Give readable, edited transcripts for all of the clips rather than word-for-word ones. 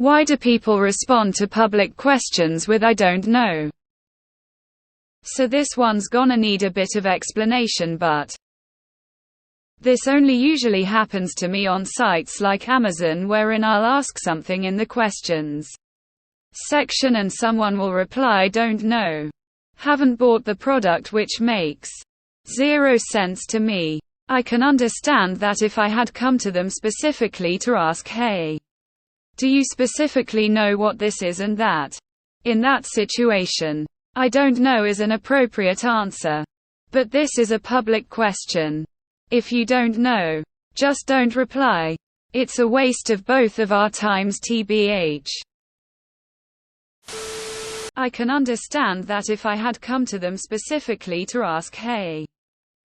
Why do people respond to public questions with "I don't know"? So this one's gonna need a bit of explanation, but this only usually happens to me on sites like Amazon, wherein I'll ask something in the questions section and someone will reply "don't know. Haven't bought the product," which makes zero sense to me. I can understand that if I had come to them specifically to ask, "Hey, do you specifically know what this is and that?" In that situation, "I don't know" is an appropriate answer. But this is a public question. If you don't know, just don't reply. It's a waste of both of our times, tbh. I can understand that if I had come to them specifically to ask, "Hey,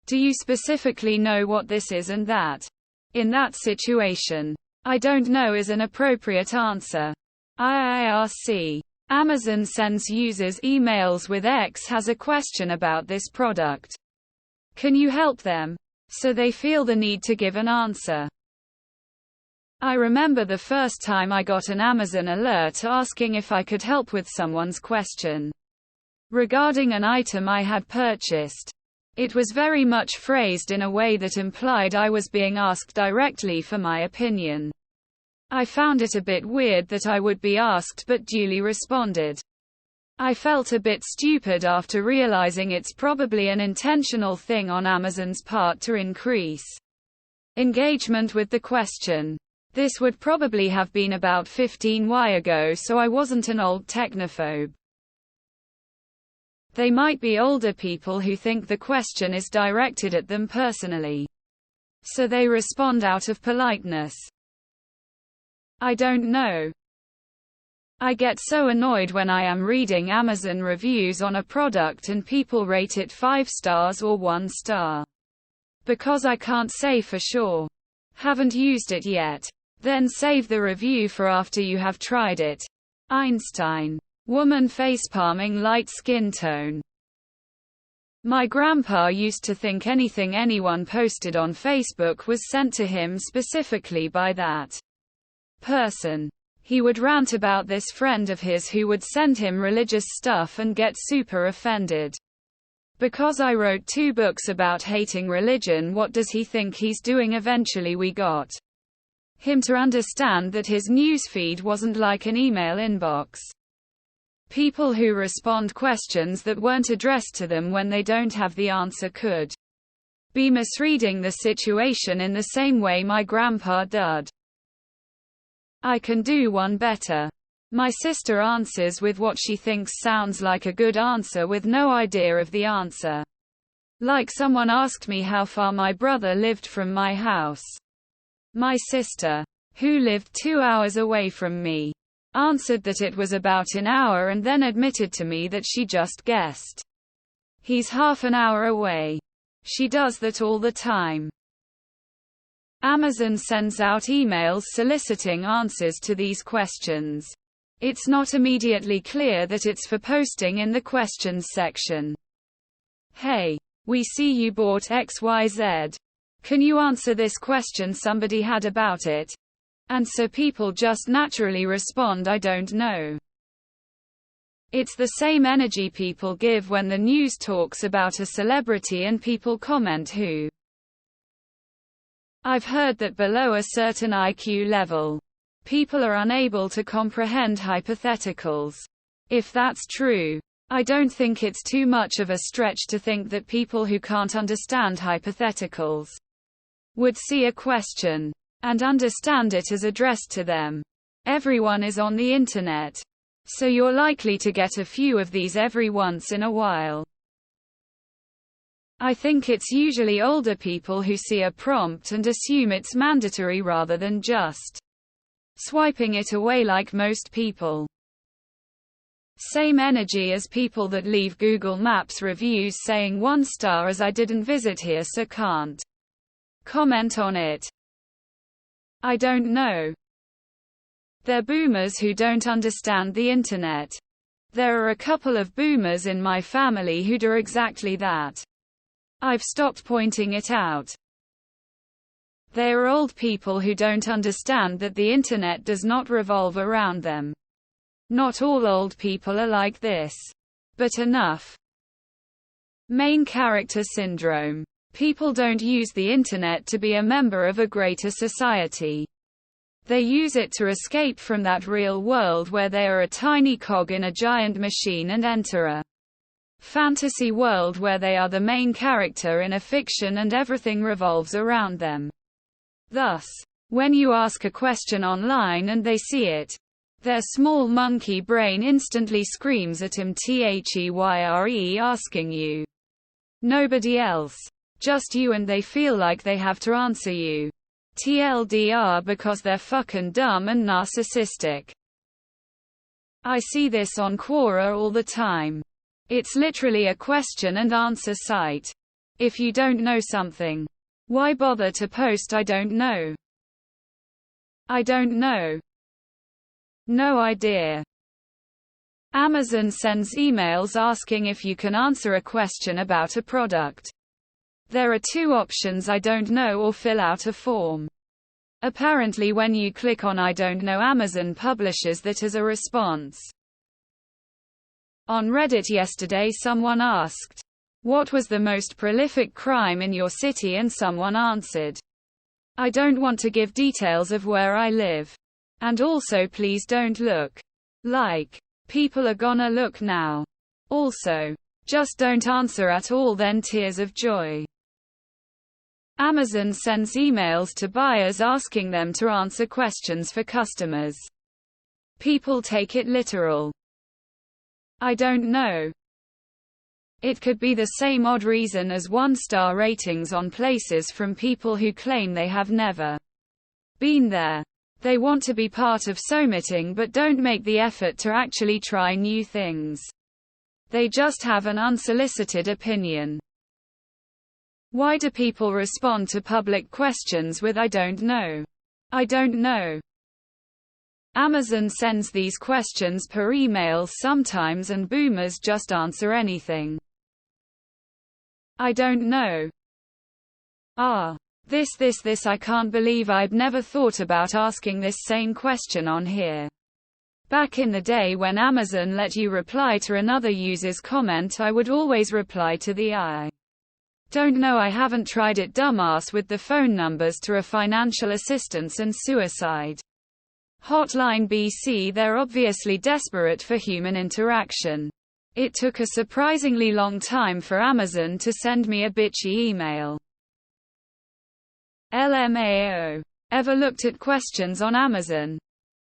do you specifically know what this is and that?" In that situation, "I don't know" is an appropriate answer. IRC. Amazon sends users emails with "X has a question about this product. Can you help them?" So they feel the need to give an answer. I remember the first time I got an Amazon alert asking if I could help with someone's question regarding an item I had purchased. It was very much phrased in a way that implied I was being asked directly for my opinion. I found it a bit weird that I would be asked but duly responded. I felt a bit stupid after realizing it's probably an intentional thing on Amazon's part to increase engagement with the question. This would probably have been about 15 years ago, so I wasn't an old technophobe. They might be older people who think the question is directed at them personally. So they respond out of politeness. "I don't know." I get so annoyed when I am reading Amazon reviews on a product and people rate it 5 stars or 1 star. Because I can't say for sure. Haven't used it yet. Then save the review for after you have tried it. Einstein. Woman facepalming light skin tone. My grandpa used to think anything anyone posted on Facebook was sent to him specifically by that person. He would rant about this friend of his who would send him religious stuff and get super offended. Because I wrote 2 books about hating religion, what does he think he's doing? Eventually we got him to understand that his newsfeed wasn't like an email inbox. People who respond questions that weren't addressed to them when they don't have the answer could be misreading the situation in the same way my grandpa did. I can do one better. My sister answers with what she thinks sounds like a good answer with no idea of the answer. Like someone asked me how far my brother lived from my house. My sister, who lived 2 hours away from me, answered that it was about an hour and then admitted to me that she just guessed. He's half an hour away. She does that all the time. Amazon sends out emails soliciting answers to these questions. It's not immediately clear that it's for posting in the questions section. "Hey, we see you bought XYZ. Can you answer this question somebody had about it?" And so people just naturally respond, "I don't know." It's the same energy people give when the news talks about a celebrity and people comment who. I've heard that below a certain IQ level, people are unable to comprehend hypotheticals. If that's true, I don't think it's too much of a stretch to think that people who can't understand hypotheticals would see a question and understand it as addressed to them. Everyone is on the internet, so you're likely to get a few of these every once in a while. I think it's usually older people who see a prompt and assume it's mandatory rather than just swiping it away like most people. Same energy as people that leave Google Maps reviews saying 1 star as I didn't visit here so can't comment on it. I don't know. They're boomers who don't understand the internet. There are a couple of boomers in my family who do exactly that. I've stopped pointing it out. They are old people who don't understand that the internet does not revolve around them. Not all old people are like this. But enough. Main character syndrome. People don't use the internet to be a member of a greater society. They use it to escape from that real world where they are a tiny cog in a giant machine and enter a fantasy world where they are the main character in a fiction and everything revolves around them. Thus, when you ask a question online and they see it, their small monkey brain instantly screams at him THEYRE asking you. Nobody else. Just you, and they feel like they have to answer you. TLDR, because they're fucking dumb and narcissistic. I see this on Quora all the time. It's literally a question and answer site. If you don't know something, why bother to post I don't know? I don't know. No idea. Amazon sends emails asking if you can answer a question about a product. There are two options: I don't know or fill out a form. Apparently when you click on I don't know, Amazon publishes that as a response. On Reddit yesterday someone asked, "What was the most prolific crime in your city?" and someone answered, "I don't want to give details of where I live. And also please don't look. Like, people are gonna look now. Also, just don't answer at all, then tears of joy." Amazon sends emails to buyers asking them to answer questions for customers. People take it literal. I don't know. It could be the same odd reason as 1-star ratings on places from people who claim they have never been there. They want to be part of something but don't make the effort to actually try new things. They just have an unsolicited opinion. Why do people respond to public questions with I don't know? I don't know. Amazon sends these questions per email sometimes and boomers just answer anything. I don't know. This I can't believe I'd never thought about asking this same question on here. Back in the day when Amazon let you reply to another user's comment, I would always reply to the I don't know, I haven't tried it dumbass with the phone numbers to a financial assistance and suicide hotline BC. They're obviously desperate for human interaction. It took a surprisingly long time for Amazon to send me a bitchy email. LMAO. Ever looked at questions on Amazon?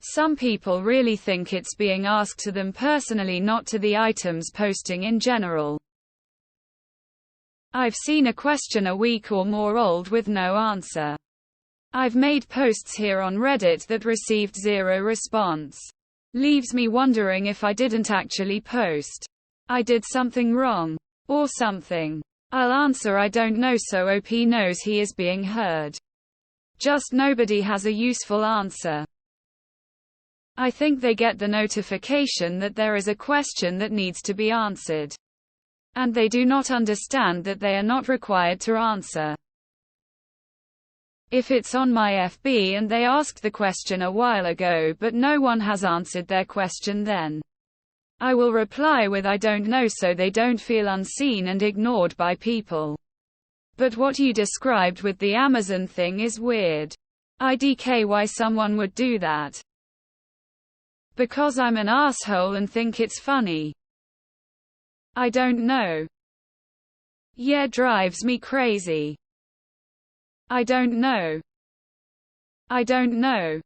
Some people really think it's being asked to them personally, not to the items posting in general. I've seen a question a week or more old with no answer. I've made posts here on Reddit that received zero response. Leaves me wondering if I didn't actually post. I did something wrong. Or something. I'll answer I don't know so OP knows he is being heard. Just nobody has a useful answer. I think they get the notification that there is a question that needs to be answered. And they do not understand that they are not required to answer. If it's on my FB and they asked the question a while ago but no one has answered their question, then I will reply with I don't know so they don't feel unseen and ignored by people. But what you described with the Amazon thing is weird. IDK, why someone would do that? Because I'm an asshole and think it's funny. I don't know. Yeah, drives me crazy. I don't know. I don't know.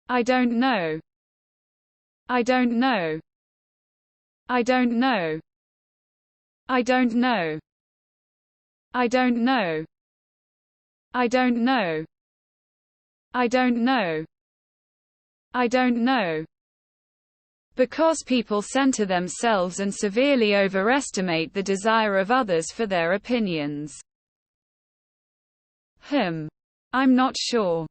I don't know. I don't know. I don't know. I don't know. I don't know. I don't know. I don't know. I don't know. Because people center themselves and severely overestimate the desire of others for their opinions. I'm not sure.